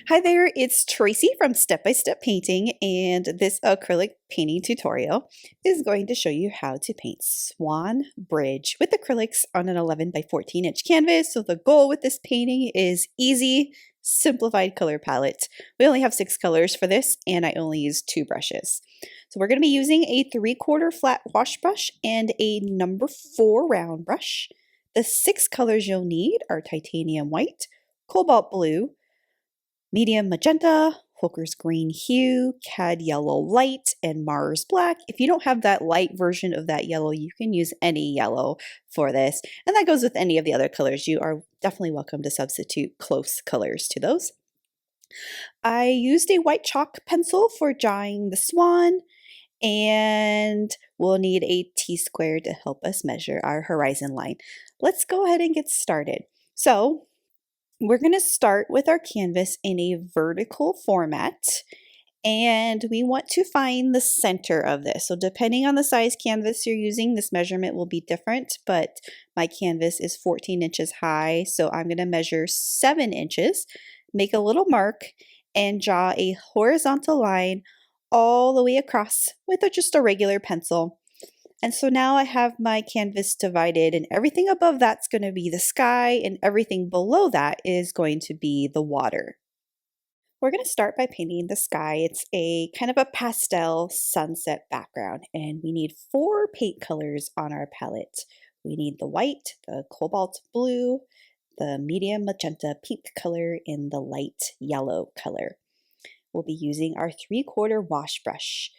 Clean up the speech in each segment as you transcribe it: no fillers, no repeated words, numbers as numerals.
Hi there, it's Tracy from Step by Step Painting, and this acrylic painting tutorial is going to show you how to paint Swan Bridge with acrylics on an 11 by 14 inch canvas. So the goal with this painting is easy, simplified color palette. We only have 6 colors for this, and I only use 2 brushes. So we're going to be using a 3/4 flat wash brush and a number 4 round brush. The 6 colors you'll need are titanium white, cobalt blue, medium magenta, Hooker's Green Hue, Cad Yellow Light, and Mars Black. If you don't have that light version of that yellow, you can use any yellow for this. And that goes with any of the other colors. You are definitely welcome to substitute close colors to those. I used a white chalk pencil for drawing the swan, and we'll need a T-square to help us measure our horizon line. Let's go ahead and get started. So we're going to start with our canvas in a vertical format, and we want to find the center of this. So depending on the size canvas you're using, this measurement will be different, but my canvas is 14 inches high, so I'm going to measure 7 inches, make a little mark, and draw a horizontal line all the way across with just a regular pencil. And so now I have my canvas divided, and everything above that's going to be the sky, and everything below that is going to be the water. We're going to start by painting the sky. It's a kind of a pastel sunset background, and we need 4 paint colors on our palette. We need the white, the cobalt blue, the medium magenta pink color, and the light yellow color. We'll be using our 3/4 wash brush.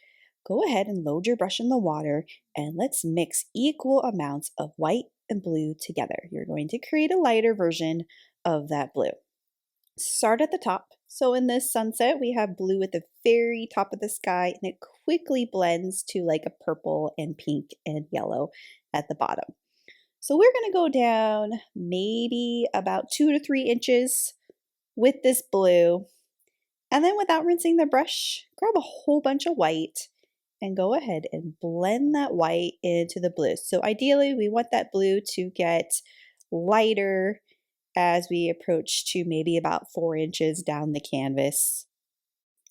Go ahead and load your brush in the water, and let's mix equal amounts of white and blue together. You're going to create a lighter version of that blue. Start at the top. So in this sunset, we have blue at the very top of the sky, and it quickly blends to like a purple and pink and yellow at the bottom. So we're going to go down maybe about 2 to 3 inches with this blue. And then without rinsing the brush, grab a whole bunch of white and go ahead and blend that white into the blue. So ideally, we want that blue to get lighter as we approach to maybe about 4 inches down the canvas.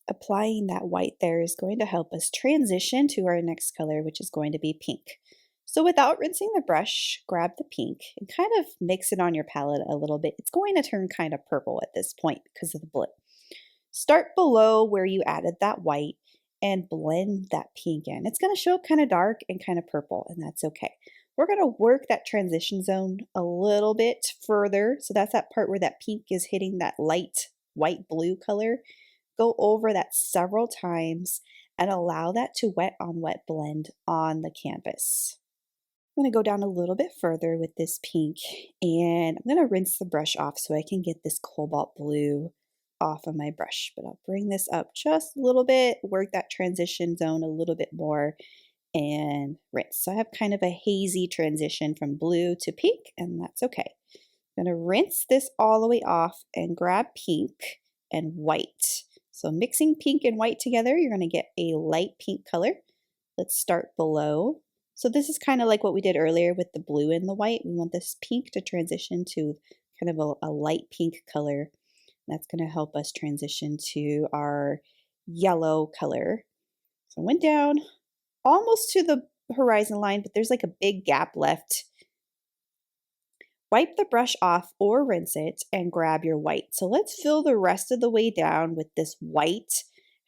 Applying that white there is going to help us transition to our next color, which is going to be pink. So without rinsing the brush, grab the pink and kind of mix it on your palette a little bit. It's going to turn kind of purple at this point because of the blue. Start below where you added that white and blend that pink in. It's going to show up kind of dark and kind of purple, and that's okay. We're going to work that transition zone a little bit further. So that's that part where that pink is hitting that light white blue color. Go over that several times and allow that to wet on wet blend on the canvas. I'm going to go down a little bit further with this pink, and I'm going to rinse the brush off so I can get this cobalt blue off of my brush. But I'll bring this up just a little bit, work that transition zone a little bit more, and rinse. So I have kind of a hazy transition from blue to pink, and that's okay. I'm going to rinse this all the way off and grab pink and white. So mixing pink and white together, you're going to get a light pink color. Let's start below. So this is kind of like what we did earlier with the blue and the white. We want this pink to transition to kind of a light pink color. That's going to help us transition to our yellow color. So I went down almost to the horizon line, but there's like a big gap left. Wipe the brush off or rinse it and grab your white. So let's fill the rest of the way down with this white.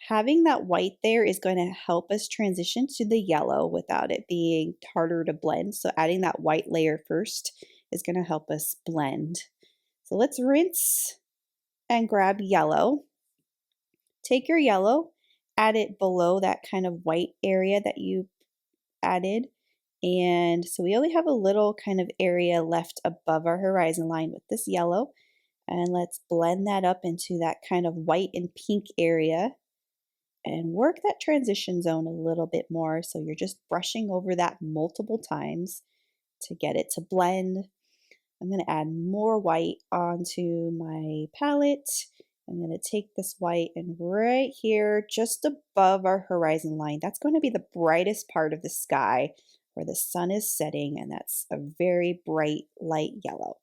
Having that white there is going to help us transition to the yellow without it being harder to blend. So adding that white layer first is going to help us blend. So let's rinse and grab yellow. Take your yellow, add it below that kind of white area that you added. And so we only have a little kind of area left above our horizon line with this yellow. And let's blend that up into that kind of white and pink area and work that transition zone a little bit more. So you're just brushing over that multiple times to get it to blend. I'm going to add more white onto my palette. I'm going to take this white and right here, just above our horizon line, that's going to be the brightest part of the sky where the sun is setting, and that's a very bright light yellow.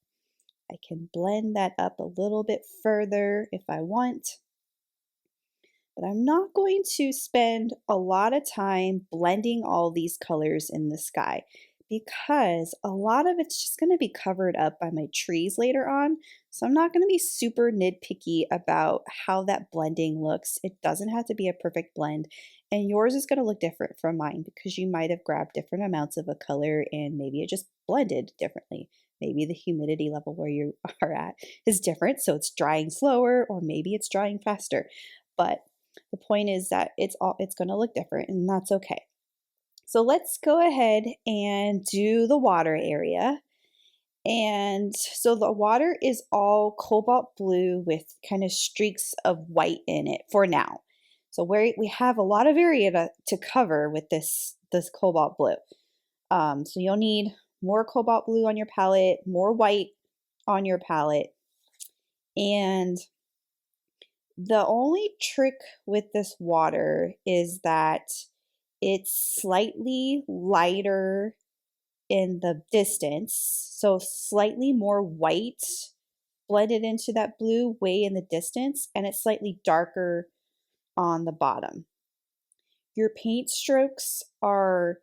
I can blend that up a little bit further if I want. But I'm not going to spend a lot of time blending all these colors in the sky because a lot of it's just going to be covered up by my trees later on. So I'm not going to be super nitpicky about how that blending looks. It doesn't have to be a perfect blend. And yours is going to look different from mine because you might have grabbed different amounts of a color and maybe it just blended differently. Maybe the humidity level where you are at is different, so it's drying slower, or maybe it's drying faster. But the point is that it's going to look different, and that's okay. So let's go ahead and do the water area. And so the water is all cobalt blue with kind of streaks of white in it for now. So we have a lot of area to cover with this cobalt blue. So you'll need more cobalt blue on your palette, more white on your palette. And the only trick with this water is that it's slightly lighter in the distance. So slightly more white blended into that blue way in the distance, and it's slightly darker on the bottom. Your paint strokes are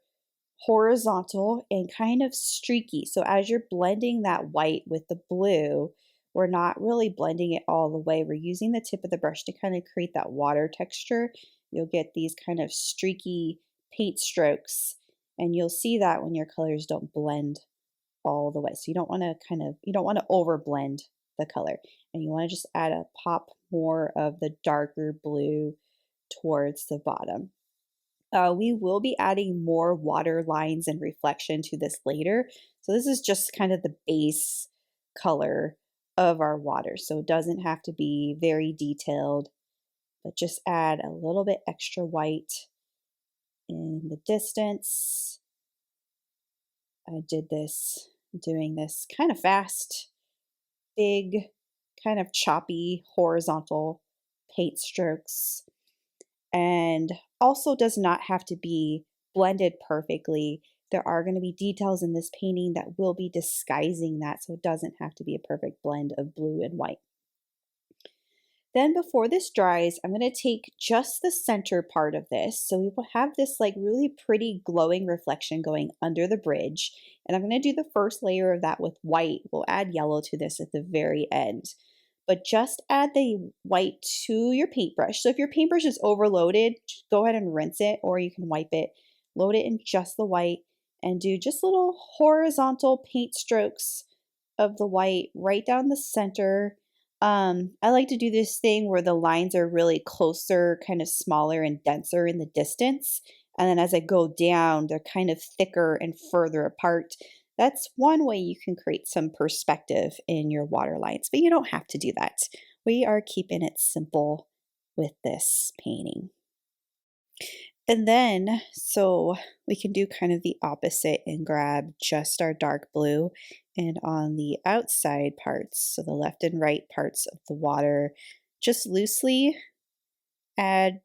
horizontal and kind of streaky. So as you're blending that white with the blue, we're not really blending it all the way. We're using the tip of the brush to kind of create that water texture. You'll get these kind of streaky paint strokes, and you'll see that when your colors don't blend all the way. So you don't want to over blend the color, and you want to just add a pop more of the darker blue towards the bottom. We will be adding more water lines and reflection to this later. So this is just kind of the base color of our water. So it doesn't have to be very detailed, but just add a little bit extra white in the distance. I did this, doing this kind of fast, big, kind of choppy, horizontal paint strokes. And also does not have to be blended perfectly. There are going to be details in this painting that will be disguising that, so it doesn't have to be a perfect blend of blue and white. Then before this dries, I'm going to take just the center part of this. So we will have this like really pretty glowing reflection going under the bridge. And I'm going to do the first layer of that with white. We'll add yellow to this at the very end. But just add the white to your paintbrush. So if your paintbrush is overloaded, go ahead and rinse it, or you can wipe it. Load it in just the white and do just little horizontal paint strokes of the white right down the center. I like to do this thing where the lines are really closer, kind of smaller and denser in the distance. And then as I go down, they're kind of thicker and further apart. That's one way you can create some perspective in your water lines, but you don't have to do that. We are keeping it simple with this painting. And then, so we can do kind of the opposite and grab just our dark blue, and on the outside parts, so the left and right parts of the water, just loosely add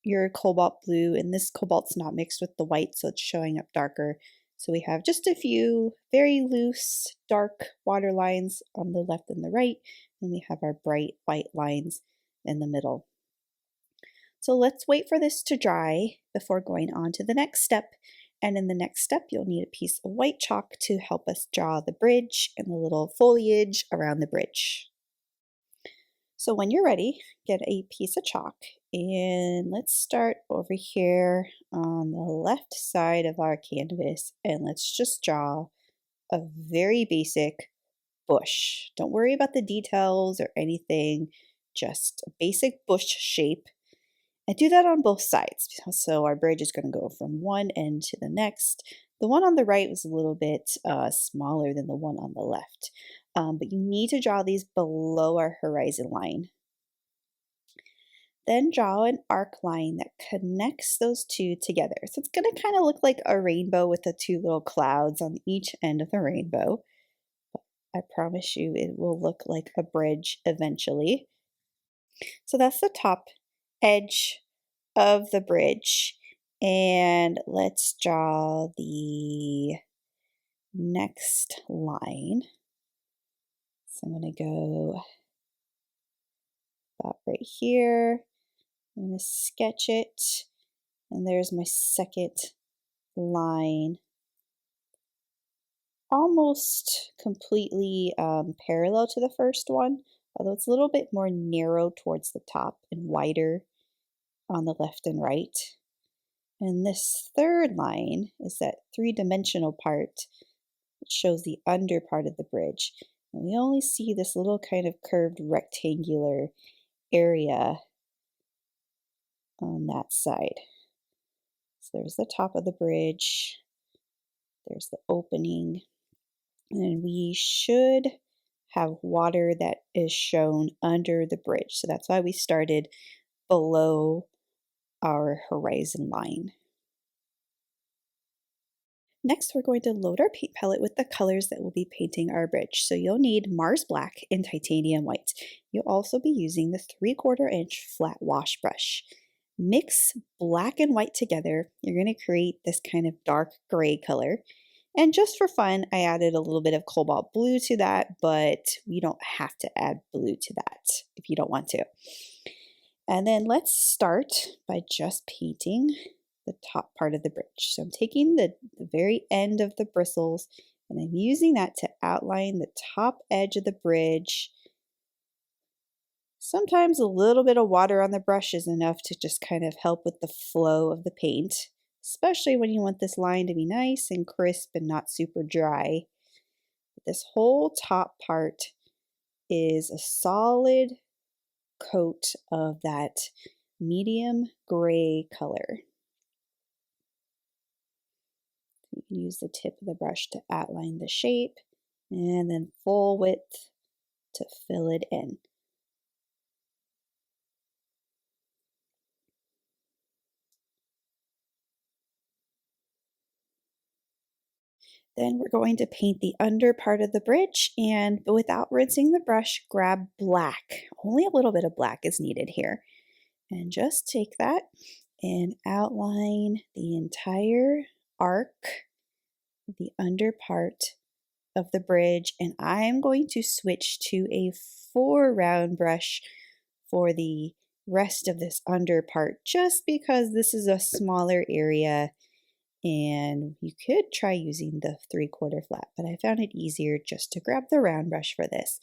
your cobalt blue, and this cobalt's not mixed with the white, so it's showing up darker. So we have just a few very loose, dark water lines on the left and the right, and we have our bright white lines in the middle. So let's wait for this to dry before going on to the next step. And in the next step, you'll need a piece of white chalk to help us draw the bridge and the little foliage around the bridge. So when you're ready, get a piece of chalk, and let's start over here on the left side of our canvas, and let's just draw a very basic bush. Don't worry about the details or anything, just a basic bush shape. And do that on both sides. So our bridge is going to go from one end to the next. The one on the right was a little bit smaller than the one on the left. But you need to draw these below our horizon line. Then draw an arc line that connects those two together. So it's going to kind of look like a rainbow with the two little clouds on each end of the rainbow. I promise you it will look like a bridge eventually. So that's the top edge of the bridge, and let's draw the next line. So I'm going to go about right here, I'm going to sketch it, and there's my second line, almost completely parallel to the first one, although it's a little bit more narrow towards the top and wider on the left and right. And this third line is that three-dimensional part that shows the under part of the bridge. And we only see this little kind of curved rectangular area on that side. So there's the top of the bridge, there's the opening, and we should have water that is shown under the bridge. So that's why we started below our horizon line. Next, we're going to load our paint palette with the colors that we'll be painting our bridge. So you'll need Mars Black and Titanium White. You'll also be using the 3/4 inch flat wash brush. Mix black and white together. You're going to create this kind of dark gray color. And just for fun, I added a little bit of Cobalt Blue to that, but you don't have to add blue to that if you don't want to. And then let's start by just painting the top part of the bridge. So I'm taking the very end of the bristles and I'm using that to outline the top edge of the bridge. Sometimes a little bit of water on the brush is enough to just kind of help with the flow of the paint, especially when you want this line to be nice and crisp and not super dry. This whole top part is a solid coat of that medium gray color. You can use the tip of the brush to outline the shape and then full width to fill it in. Then we're going to paint the under part of the bridge, and without rinsing the brush, grab black. Only a little bit of black is needed here. And just take that and outline the entire arc, the under part of the bridge. And I'm going to switch to a 4-round brush for the rest of this under part, just because this is a smaller area. And you could try using the 3/4 flat, but I found it easier just to grab the round brush for this.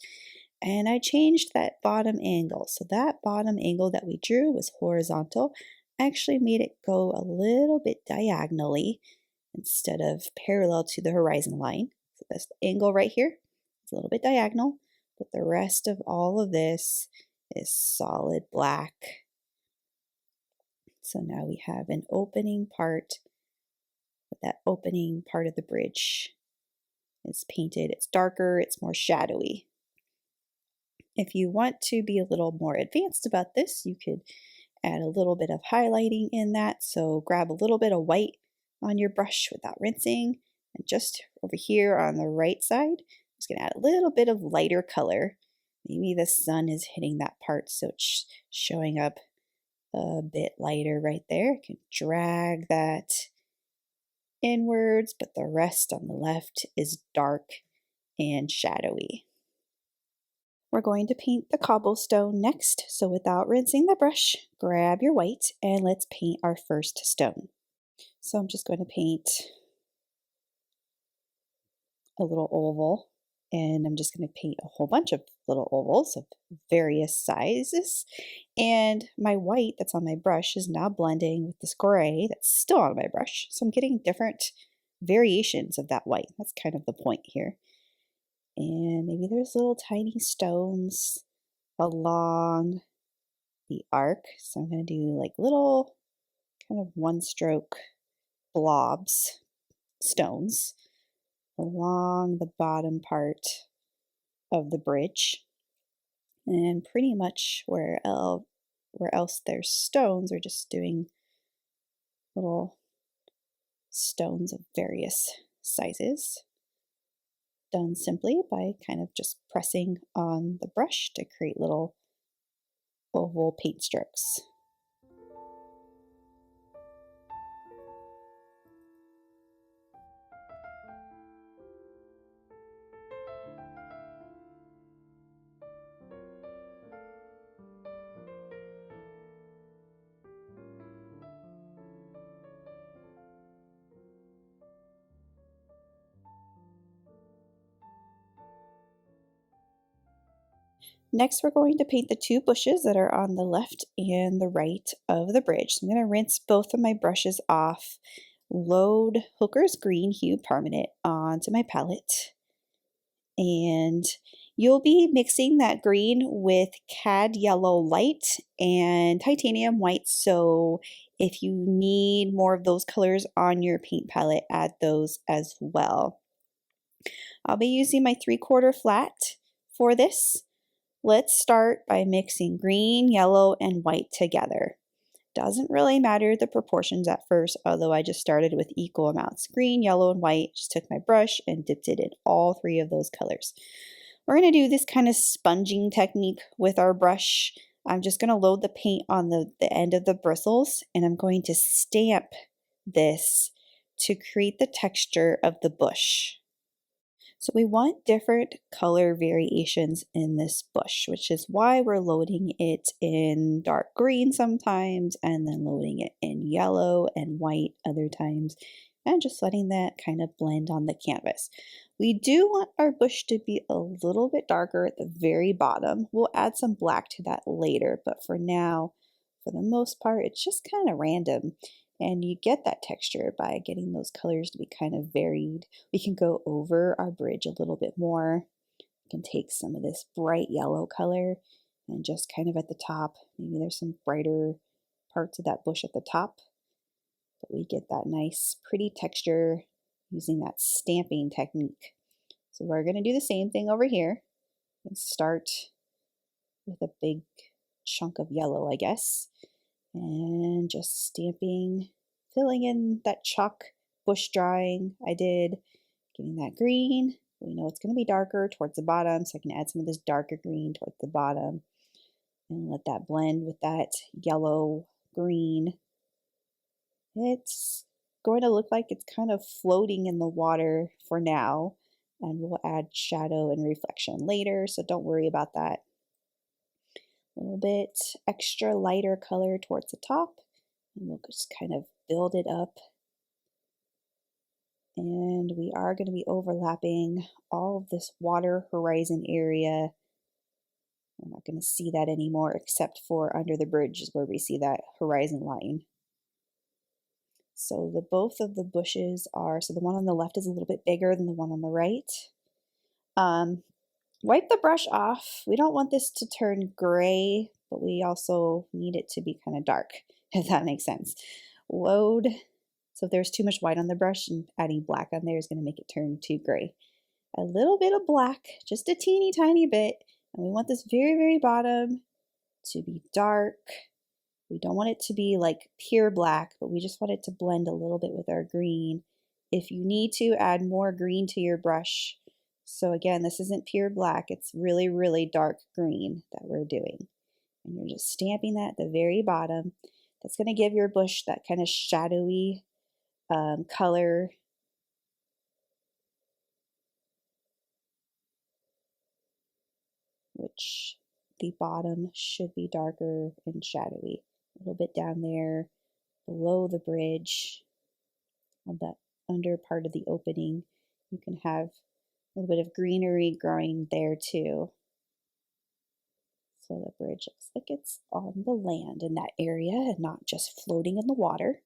And I changed that bottom angle. So that bottom angle that we drew was horizontal. I actually made it go a little bit diagonally instead of parallel to the horizon line. So this angle right here is a little bit diagonal, but the rest of all of this is solid black. So now we have an opening part. That opening part of the bridge is painted. It's darker, it's more shadowy. If you want to be a little more advanced about this, you could add a little bit of highlighting in that. So grab a little bit of white on your brush without rinsing. And just over here on the right side, I'm just going to add a little bit of lighter color. Maybe the sun is hitting that part, so it's showing up a bit lighter right there. I can drag that inwards, but the rest on the left is dark and shadowy. We're going to paint the cobblestone next, so without rinsing the brush, grab your white and let's paint our first stone. So I'm just going to paint a little oval, and I'm just going to paint a whole bunch of little ovals of various sizes. And my white that's on my brush is now blending with this gray that's still on my brush. So I'm getting different variations of that white. That's kind of the point here. And maybe there's little tiny stones along the arc. So I'm going to do like little kind of one-stroke blobs, stones, along the bottom part of the bridge. And pretty much where else there's stones, we're just doing little stones of various sizes, done simply by kind of just pressing on the brush to create little oval paint strokes. Next, we're going to paint the two bushes that are on the left and the right of the bridge. So I'm going to rinse both of my brushes off, load Hooker's Green Hue Permanent onto my palette, and you'll be mixing that green with Cad Yellow Light and Titanium White. So if you need more of those colors on your paint palette, add those as well. I'll be using my 3/4 flat for this. Let's start by mixing green, yellow, and white together. Doesn't really matter the proportions at first, although I just started with equal amounts. Green, yellow, and white. Just took my brush and dipped it in all three of those colors. We're going to do this kind of sponging technique with our brush. I'm just going to load the paint on the end of the bristles, and I'm going to stamp this to create the texture of the bush. So we want different color variations in this bush, which is why we're loading it in dark green sometimes and then loading it in yellow and white other times, and just letting that kind of blend on the canvas. We do want our bush to be a little bit darker at the very bottom. We'll add some black to that later, but for now, for the most part, it's just kind of random. And you get that texture by getting those colors to be kind of varied. We can go over our bridge a little bit more. We can take some of this bright yellow color and just kind of at the top, maybe there's some brighter parts of that bush at the top, but we get that nice pretty texture using that stamping technique. So we're going to do the same thing over here and start with a big chunk of yellow, I guess. And just stamping, filling in that chalk bush drawing I did, getting that green. We know it's going to be darker towards the bottom, so I can add some of this darker green towards the bottom and let that blend with that yellow green. It's going to look like it's kind of floating in the water for now, and we'll add shadow and reflection later, so don't worry about that. A little bit extra lighter color towards the top, and we'll just kind of build it up. And we are going to be overlapping all of this water horizon area. We're not going to see that anymore except for under the bridge is where we see that horizon line. So both of the bushes are, so the one on the left is a little bit bigger than the one on the right. Wipe the brush off. We don't want this to turn gray, but we also need it to be kind of dark, if that makes sense. Load. So if there's too much white on the brush, and adding black on there is going to make it turn too gray. A little bit of black, just a teeny tiny bit, and we want this very, very bottom to be dark. We don't want it to be like pure black, but we just want it to blend a little bit with our green. If you need to, add more green to your brush. So again, this isn't pure black, it's really, really dark green that we're doing. And you're just stamping that at the very bottom. That's going to give your bush that kind of shadowy color. Which the bottom should be darker and shadowy. A little bit down there below the bridge, on that under part of the opening, you can have a little bit of greenery growing there too. So the bridge looks like it's on the land in that area and not just floating in the water.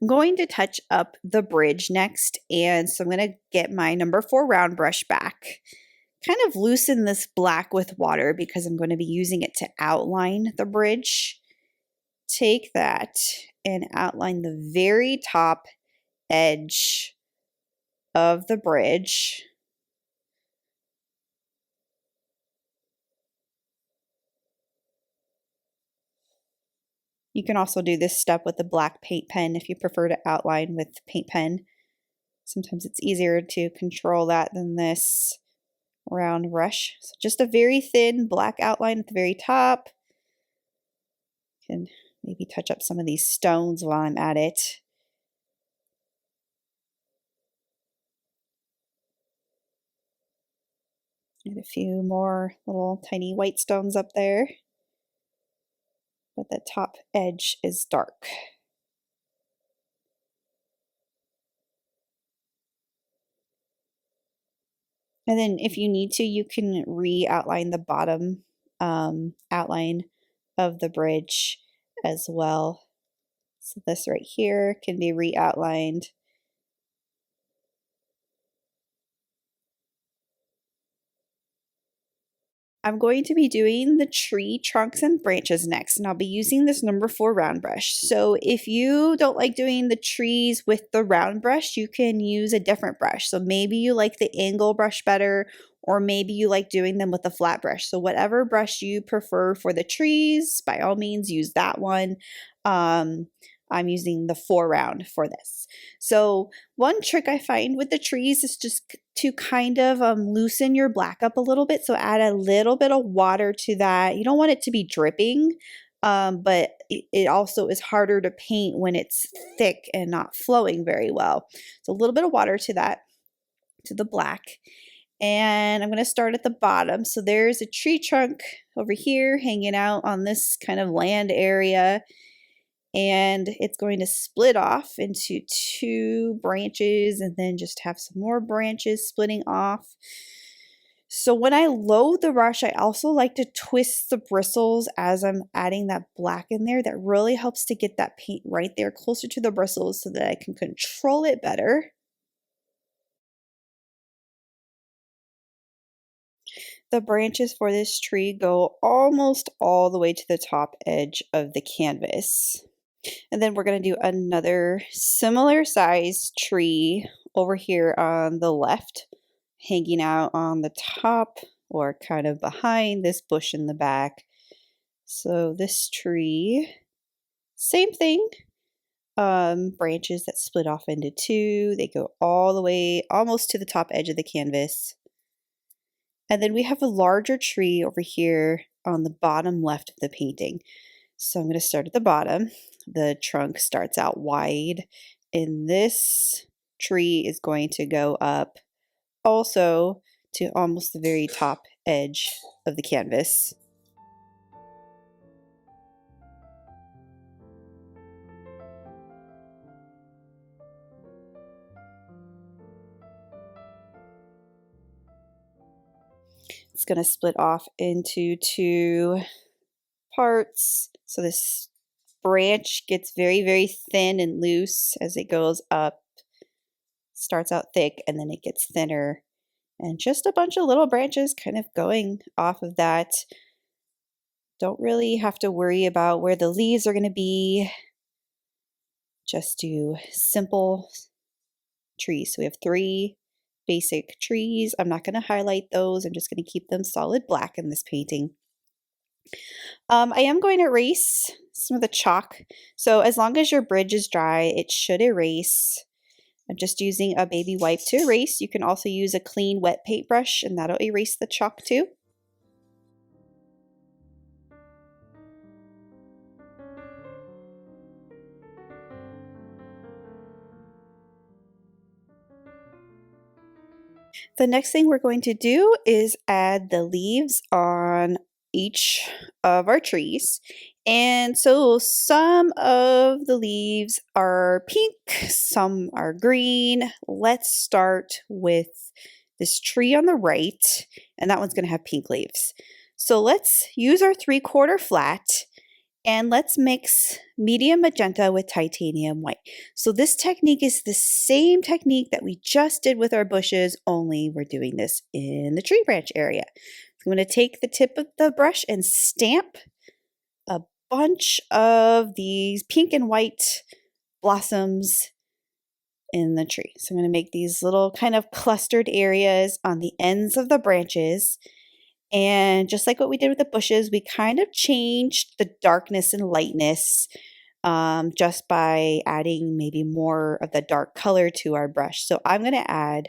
I'm going to touch up the bridge next, and so I'm going to get my number 4 round brush back. Kind of loosen this black with water because I'm going to be using it to outline the bridge. Take that and outline the very top edge of the bridge. You can also do this step with a black paint pen if you prefer to outline with paint pen. Sometimes it's easier to control that than this round brush. So just a very thin black outline at the very top. Can maybe touch up some of these stones while I'm at it. And a few more little tiny white stones up there. But the top edge is dark. And then if you need to, you can re-outline the bottom outline of the bridge as well. So this right here can be re-outlined. I'm going to be doing the tree trunks and branches next, and I'll be using this number 4 round brush. So if you don't like doing the trees with the round brush, you can use a different brush. So maybe you like the angle brush better, or maybe you like doing them with a flat brush. So whatever brush you prefer for the trees, by all means use that one. I'm using the 4 round for this. So one trick I find with the trees is just to kind of loosen your black up a little bit. So add a little bit of water to that. You don't want it to be dripping, but it also is harder to paint when it's thick and not flowing very well. So a little bit of water to that, to the black. And I'm going to start at the bottom. So there's a tree trunk over here hanging out on this kind of land area. And it's going to split off into 2 branches and then just have some more branches splitting off. So when I load the brush, I also like to twist the bristles as I'm adding that black in there. That really helps to get that paint right there closer to the bristles so that I can control it better. The branches for this tree go almost all the way to the top edge of the canvas. And then we're going to do another similar size tree over here on the left, hanging out on the top or kind of behind this bush in the back. So this tree, same thing, branches that split off into 2. They go all the way almost to the top edge of the canvas. And then we have a larger tree over here on the bottom left of the painting. So I'm going to start at the bottom. The trunk starts out wide, and this tree is going to go up also to almost the very top edge of the canvas. It's going to split off into 2 parts. So this branch gets very, very thin and loose as it goes up. Starts out thick and then it gets thinner. And just a bunch of little branches kind of going off of that. Don't really have to worry about where the leaves are going to be. Just do simple trees. So we have 3 basic trees. I'm not going to highlight those. I'm just going to keep them solid black in this painting. I am going to erase some of the chalk. So as long as your bridge is dry, it should erase. I'm just using a baby wipe to erase. You can also use a clean wet paintbrush and that'll erase the chalk too. The next thing we're going to do is add the leaves on each of our trees. And so some of the leaves are pink, some are green. Let's start with this tree on the right, and that one's going to have pink leaves. So let's use our 3/4 flat and let's mix medium magenta with titanium white. So this technique is the same technique that we just did with our bushes, only we're doing this in the tree branch area. I'm going to take the tip of the brush and stamp a bunch of these pink and white blossoms in the tree. So I'm going to make these little kind of clustered areas on the ends of the branches. And just like what we did with the bushes, we kind of changed the darkness and lightness just by adding maybe more of the dark color to our brush. So I'm going to add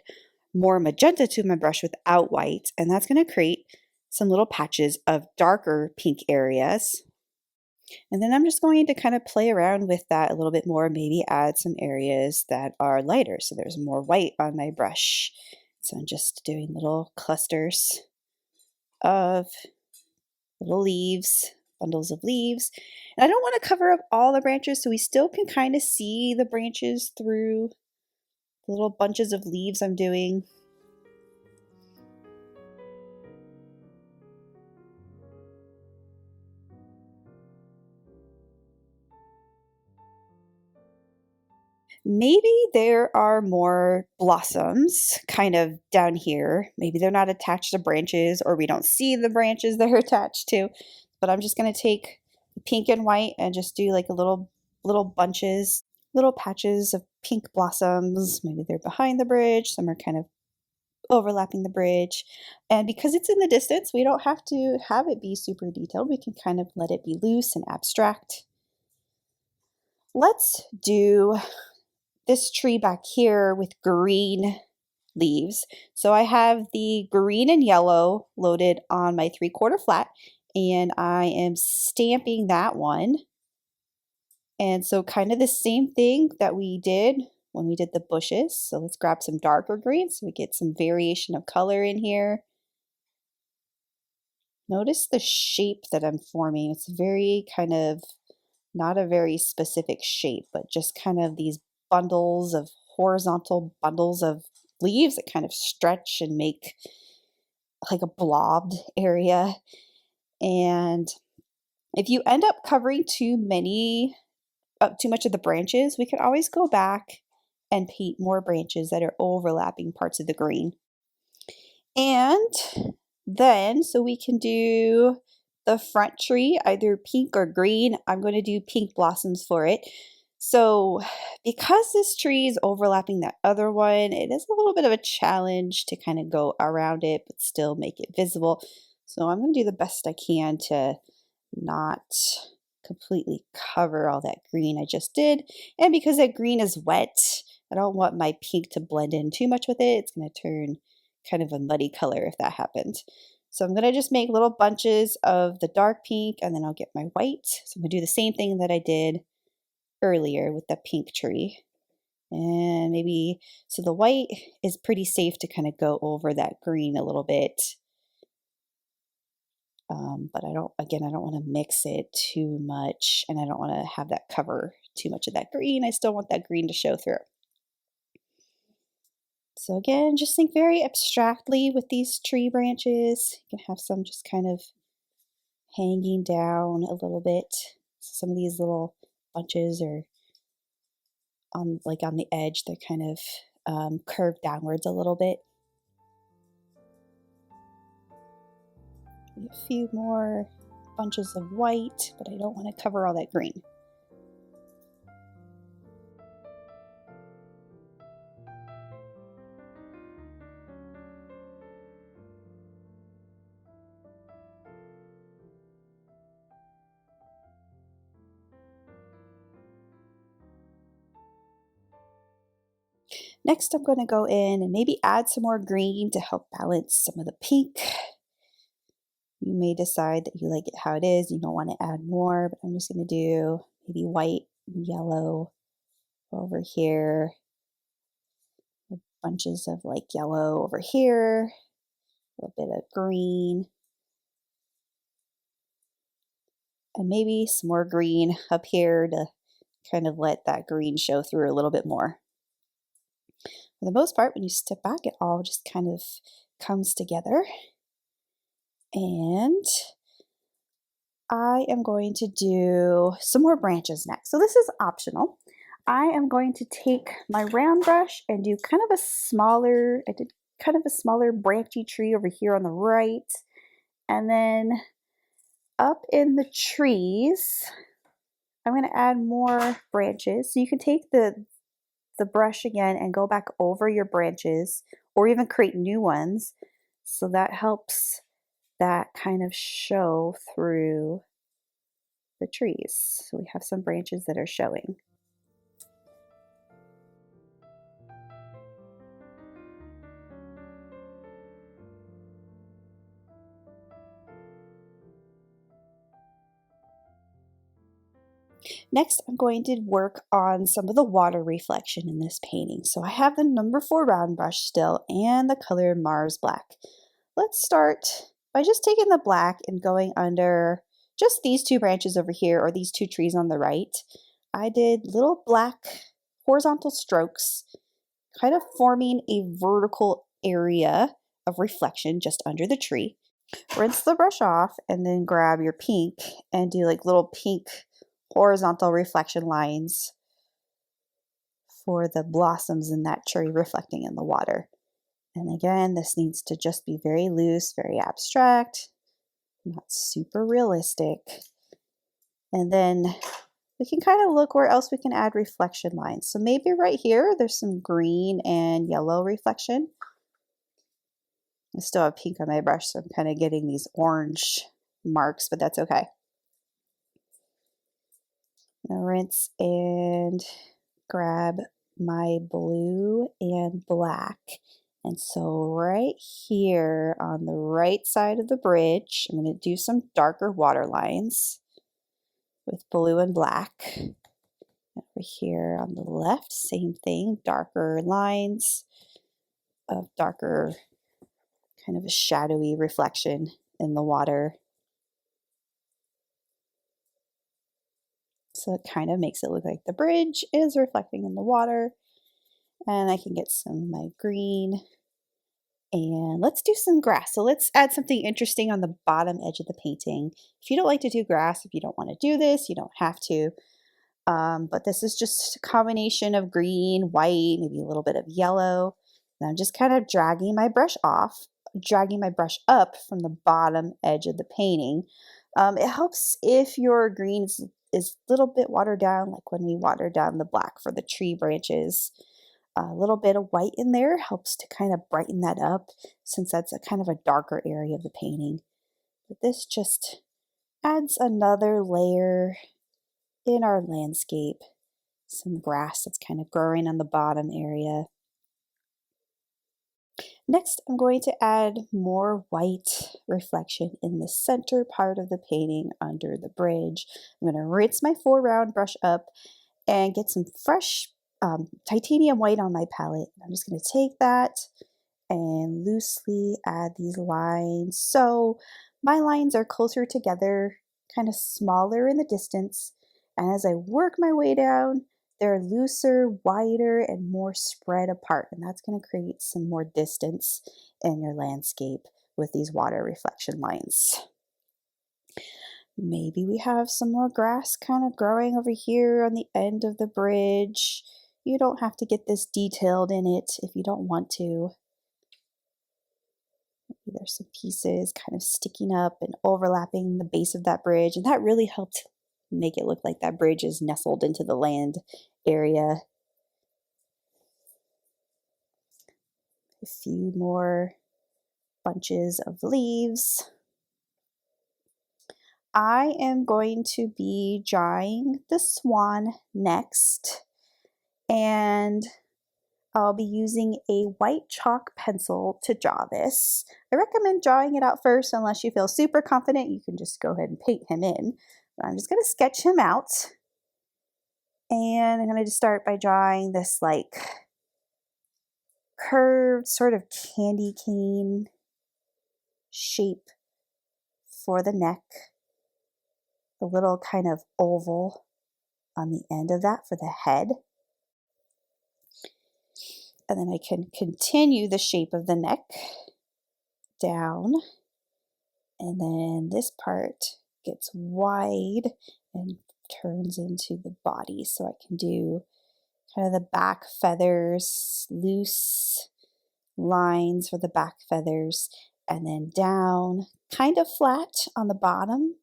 more magenta to my brush without white, and that's going to create some little patches of darker pink areas. And then I'm just going to kind of play around with that a little bit more, maybe add some areas that are lighter. So there's more white on my brush. So I'm just doing little clusters of little leaves, bundles of leaves. And I don't want to cover up all the branches, so we still can kind of see the branches through the little bunches of leaves I'm doing. Maybe there are more blossoms kind of down here. Maybe they're not attached to branches or we don't see the branches they're attached to. But I'm just going to take the pink and white and just do like a little bunches, little patches of pink blossoms. Maybe they're behind the bridge. Some are kind of overlapping the bridge. And because it's in the distance, we don't have to have it be super detailed. We can kind of let it be loose and abstract. Let's do this tree back here with green leaves. So I have the green and yellow loaded on my 3/4 flat, and I am stamping that one. And so kind of the same thing that we did when we did the bushes. So let's grab some darker green so we get some variation of color in here. Notice the shape that I'm forming. It's very kind of not a very specific shape, but just kind of these bundles of horizontal bundles of leaves that kind of stretch and make like a blobbed area. And if you end up covering too much of the branches, we can always go back and paint more branches that are overlapping parts of the green. And then, so we can do the front tree, either pink or green. I'm going to do pink blossoms for it. So because this tree is overlapping that other one, it is a little bit of a challenge to kind of go around it, but still make it visible. So I'm going to do the best I can to not completely cover all that green I just did. And because that green is wet, I don't want my pink to blend in too much with it. It's going to turn kind of a muddy color if that happens. So I'm going to just make little bunches of the dark pink, and then I'll get my white. So I'm going to do the same thing that I did earlier with the pink tree. And maybe, so the white is pretty safe to kind of go over that green a little bit. But I don't want to mix it too much, and I don't want to have that cover too much of that green. I still want that green to show through. So again, just think very abstractly with these tree branches. You can have some just kind of hanging down a little bit. So some of these little bunches are on the edge. They're kind of curved downwards a little bit. A few more bunches of white, but I don't want to cover all that green. Next, I'm going to go in and maybe add some more green to help balance some of the pink. You may decide that you like it how it is. You don't want to add more, but I'm just going to do maybe white and yellow over here. Bunches of like yellow over here. A little bit of green. And maybe some more green up here to kind of let that green show through a little bit more. For the most part, when you step back, it all just kind of comes together. And I am going to do some more branches next. So this is optional. I am going to take my round brush and do kind of a smaller, I did kind of a smaller branchy tree over here on the right. And then up in the trees, I'm going to add more branches. So you can take the brush again and go back over your branches or even create new ones. So that helps that kind of show through the trees. So we have some branches that are showing. Next, I'm going to work on some of the water reflection in this painting. So I have the number 4 round brush still and the color Mars Black. Let's start by just taking the black and going under just these 2 branches over here, or these 2 trees on the right. I did little black horizontal strokes, kind of forming a vertical area of reflection just under the tree. Rinse the brush off and then grab your pink and do like little pink horizontal reflection lines for the blossoms in that tree reflecting in the water. And again, this needs to just be very loose, very abstract, not super realistic. And then we can kind of look where else we can add reflection lines. So maybe right here, there's some green and yellow reflection. I still have pink on my brush, so I'm kind of getting these orange marks, but that's okay. Now rinse and grab my blue and black. And so right here on the right side of the bridge, I'm going to do some darker water lines with blue and black. Over here on the left, same thing, darker lines of darker, kind of a shadowy reflection in the water. So it kind of makes it look like the bridge is reflecting in the water. And I can get some of my green. And let's do some grass. So let's add something interesting on the bottom edge of the painting. If you don't like to do grass, if you don't want to do this, you don't have to. But this is just a combination of green, white, maybe a little bit of yellow. And I'm just kind of dragging my brush up from the bottom edge of the painting. It helps if your green is a little bit watered down, like when we watered down the black for the tree branches. A little bit of white in there helps to kind of brighten that up, since that's a kind of a darker area of the painting. But this just adds another layer in our landscape. Some grass that's kind of growing on the bottom area. Next, I'm going to add more white reflection in the center part of the painting under the bridge. I'm going to rinse my 4-round brush up and get some fresh titanium white on my palette. I'm just going to take that and loosely add these lines. So my lines are closer together, kind of smaller in the distance. And as I work my way down, they're looser, wider, and more spread apart. And that's going to create some more distance in your landscape with these water reflection lines. Maybe we have some more grass kind of growing over here on the end of the bridge. You don't have to get this detailed in it if you don't want to. Maybe there's some pieces kind of sticking up and overlapping the base of that bridge, and that really helped make it look like that bridge is nestled into the land area. A few more bunches of leaves. I am going to be drawing the swan next, and I'll be using a white chalk pencil to draw this. I recommend drawing it out first unless you feel super confident. You can just go ahead and paint him in. But I'm just going to sketch him out. And I'm going to just start by drawing this like curved sort of candy cane shape for the neck. A little kind of oval on the end of that for the head. And then I can continue the shape of the neck down. And then this part gets wide and turns into the body. So I can do kind of the back feathers, loose lines for the back feathers, and then down kind of flat on the bottom,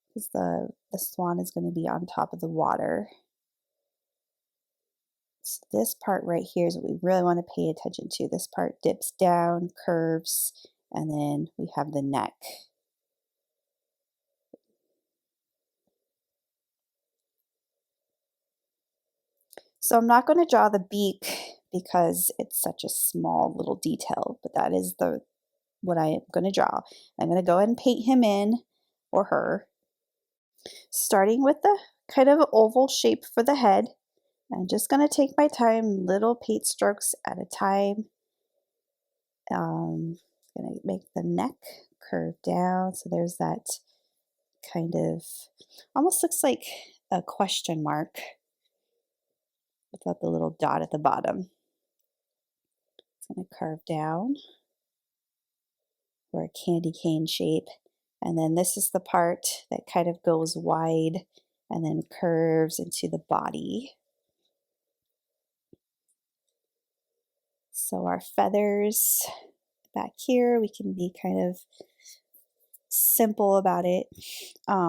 because the swan is going to be on top of the water. So this part right here is what we really want to pay attention to. This part dips down, curves, and then we have the neck. So I'm not going to draw the beak because it's such a small little detail, but that is what I am going to draw. I'm going to go ahead and paint him in, or her, starting with the kind of oval shape for the head. I'm just going to take my time, little paint strokes at a time. I'm going to make the neck curve down. So there's that kind of, almost looks like a question mark without the little dot at the bottom. It's going to carve down for a candy cane shape. And then this is the part that kind of goes wide and then curves into the body. So our feathers back here, we can be kind of simple about it. I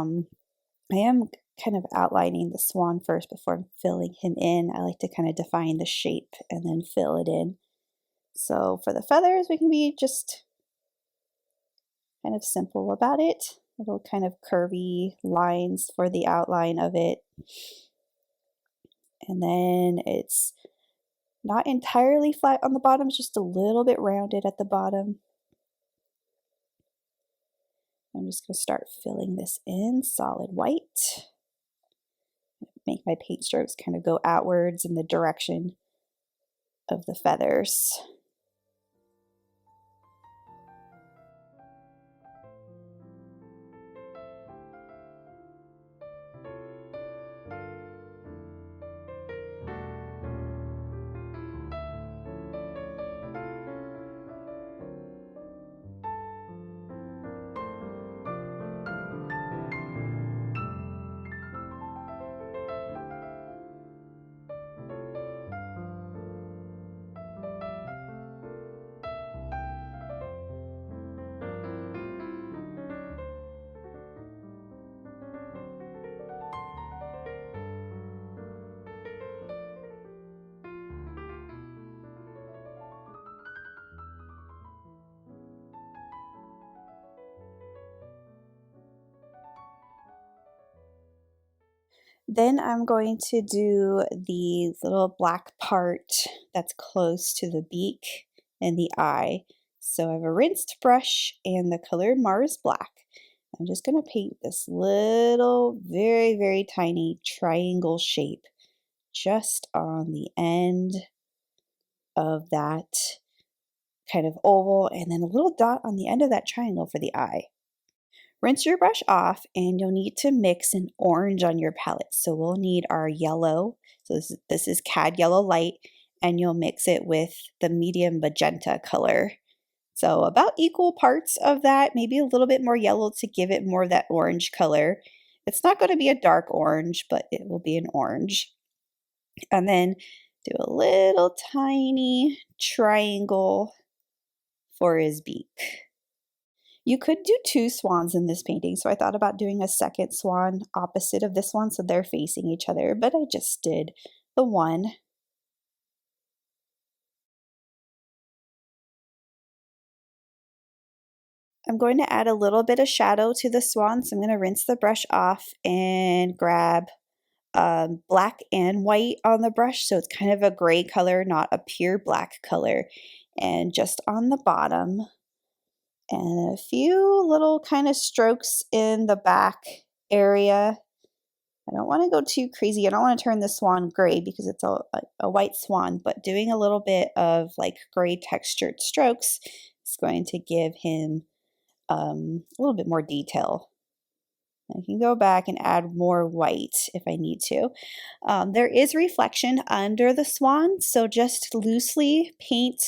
am kind of outlining the swan first before filling him in. I like to kind of define the shape and then fill it in. So for the feathers, we can be just kind of simple about it. Little kind of curvy lines for the outline of it. And then it's not entirely flat on the bottom, just a little bit rounded at the bottom. I'm just going to start filling this in solid white. Make my paint strokes kind of go outwards in the direction of the feathers. Then I'm going to do the little black part that's close to the beak and the eye. So I have a rinsed brush and the color Mars Black. I'm just going to paint this little, very, very tiny triangle shape just on the end of that kind of oval, and then a little dot on the end of that triangle for the eye. Rinse your brush off and you'll need to mix an orange on your palette. So we'll need our yellow. So this is Cad Yellow Light, and you'll mix it with the medium magenta color. So about equal parts of that, maybe a little bit more yellow to give it more of that orange color. It's not going to be a dark orange, but it will be an orange. And then do a little tiny triangle for his beak. You could do two swans in this painting, so I thought about doing a second swan opposite of this one so they're facing each other, but I just did the one. I'm going to add a little bit of shadow to the swan, so I'm going to rinse the brush off and grab black and white on the brush, so it's kind of a gray color, not a pure black color. And just on the bottom, and a few little kind of strokes in the back area. I don't want to go too crazy. I don't want to turn the swan gray because it's a white swan, but doing a little bit of like gray textured strokes is going to give him a little bit more detail. I can go back and add more white if I need to. There is reflection under the swan, so just loosely paint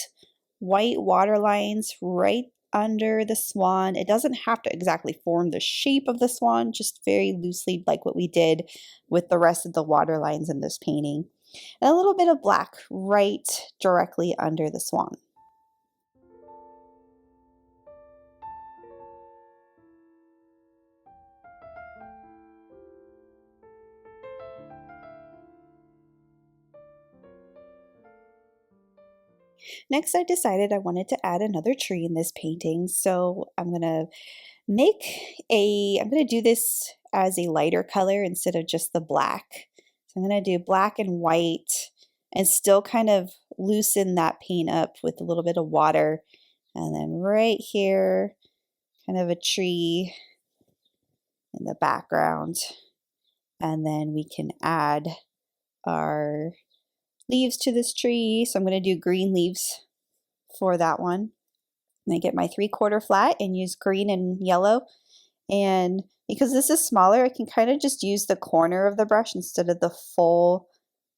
white water lines right under the swan. It doesn't have to exactly form the shape of the swan, just very loosely like what we did with the rest of the water lines in this painting. And a little bit of black right directly under the swan. Next, I decided I wanted to add another tree in this painting, so I'm going to do this as a lighter color instead of just the black. So I'm going to do black and white and still kind of loosen that paint up with a little bit of water. And then right here, kind of a tree in the background. And then we can add our leaves to this tree. So I'm going to do green leaves for that one. And I get my 3/4 flat and use green and yellow. And because this is smaller, I can kind of just use the corner of the brush instead of the full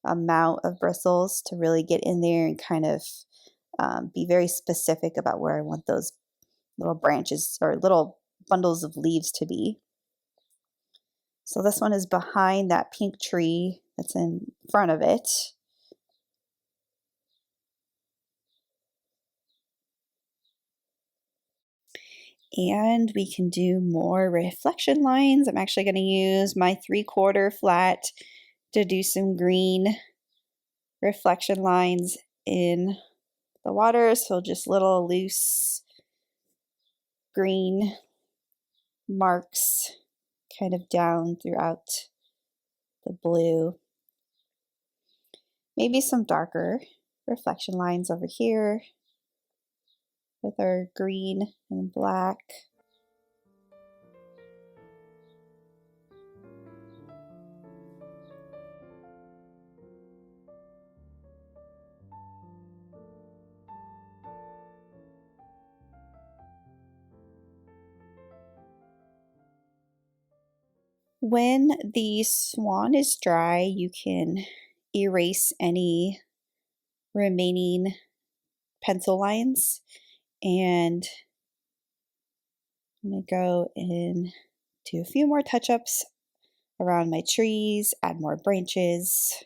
amount of bristles to really get in there and kind of be very specific about where I want those little branches or little bundles of leaves to be. So this one is behind that pink tree that's in front of it. And we can do more reflection lines. I'm actually going to use my 3/4 flat to do some green reflection lines in the water. So just little loose green marks kind of down throughout the blue. Maybe some darker reflection lines over here with our green and black. When the swan is dry, you can erase any remaining pencil lines, and I'm going to go and do a few more touch-ups around my trees, add more branches.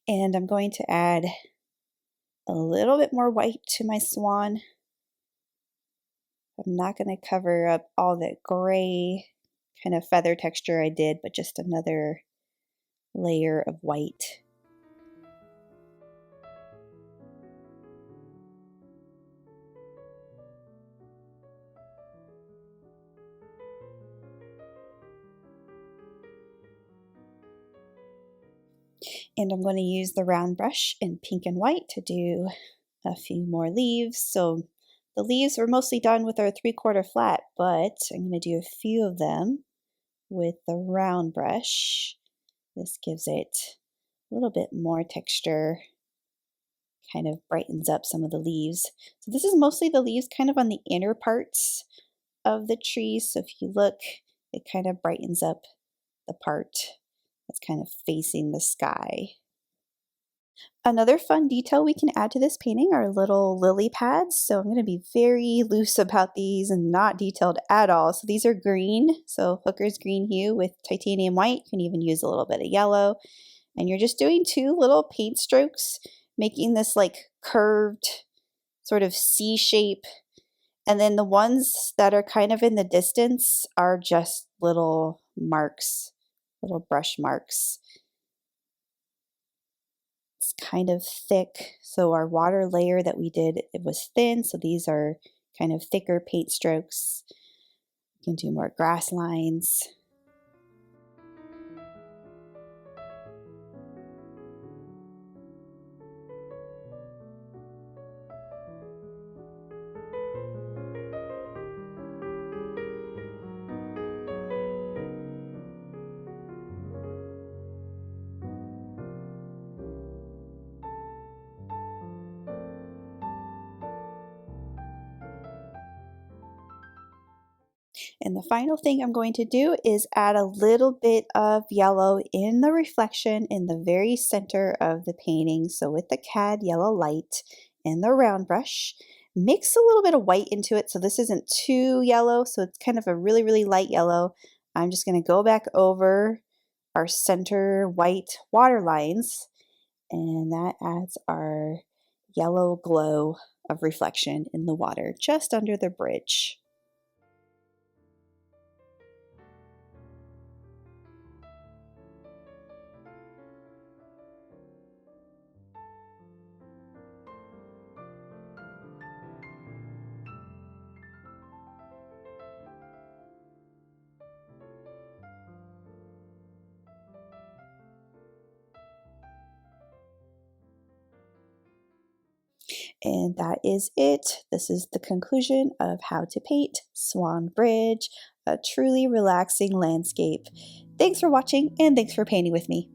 And I'm going to add a little bit more white to my swan. I'm not going to cover up all that gray kind of feather texture I did, but just another layer of white. And I'm going to use the round brush in pink and white to do a few more leaves. So the leaves were mostly done with our 3/4 flat, but I'm going to do a few of them with the round brush. This gives it a little bit more texture, kind of brightens up some of the leaves. So this is mostly the leaves kind of on the inner parts of the tree. So if you look, it kind of brightens up the part that's kind of facing the sky. Another fun detail we can add to this painting are little lily pads. So I'm going to be very loose about these and not detailed at all. So these are green, so Hooker's Green Hue with titanium white. You can even use a little bit of yellow. And you're just doing 2 little paint strokes, making this like curved sort of C shape. And then the ones that are kind of in the distance are just little marks, little brush marks. It's kind of thick, so our water layer that we did, it was thin, so these are kind of thicker paint strokes. You can do more grass lines. And the final thing I'm going to do is add a little bit of yellow in the reflection in the very center of the painting. So with the cad yellow light and the round brush, mix a little bit of white into it so this isn't too yellow. So it's kind of a really, really light yellow. I'm just going to go back over our center white water lines, and that adds our yellow glow of reflection in the water just under the bridge. And that is it. This is the conclusion of how to paint Swan Bridge, a truly relaxing landscape. Thanks for watching, and thanks for painting with me.